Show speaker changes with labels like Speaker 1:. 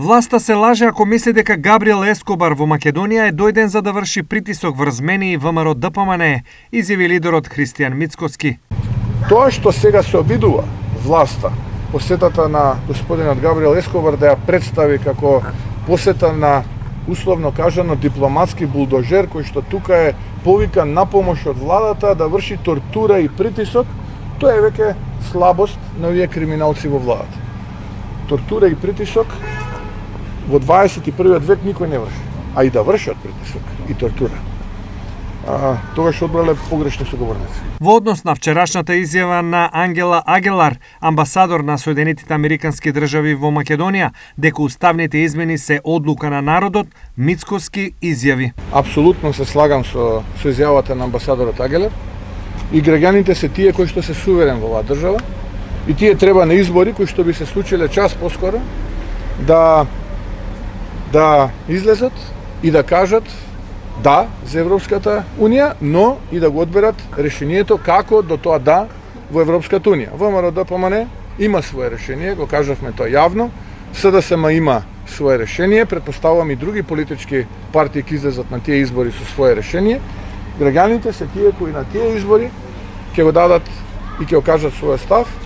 Speaker 1: Власта се лаже ако мисли дека Габриел Ескобар во Македонија е дојден за да врши притисок врз мене и ВМРО ДПМН, изјави лидерот Христијан Мицкоски.
Speaker 2: Тоа што сега се обидува власта, посетата на господинот Габриел Ескобар да ја представи како посета на, условно кажано, дипломатски булдожер кој што тука е повикан на помош од владата да врши тортура и притисок, тоа е веќе слабост на овие криминалци во владата. Тортура и притисок во 21. век никој не врши, а и да вршат притисок и тортура. Тогаш одбрале погрешни соговорници.
Speaker 1: Во однос на вчерашната изјава на Ангела Агелар, амбасадор на Соединетите Американски држави во Македонија, дека уставните измени се одлука на народот, Мицкоски изјави:
Speaker 2: Апсолутно се слагам со изјавата на амбасадорот Агелар и граѓаните се тие кои што се суверен во оваа држава и тие треба на избори кои што би се случиле час поскоро да излезат и да кажат да за Европската Унија, но и да го одберат решението како до тоа да во Европската Унија. ВМРО ДПМН има свое решение, го кажавме тоа јавно, СДСМ има свое решение, претпоставувам и други политички партии ќе излезат на тие избори со свое решение. Граѓаните се тие кои на тие избори ќе го дадат и ќе го кажат својот став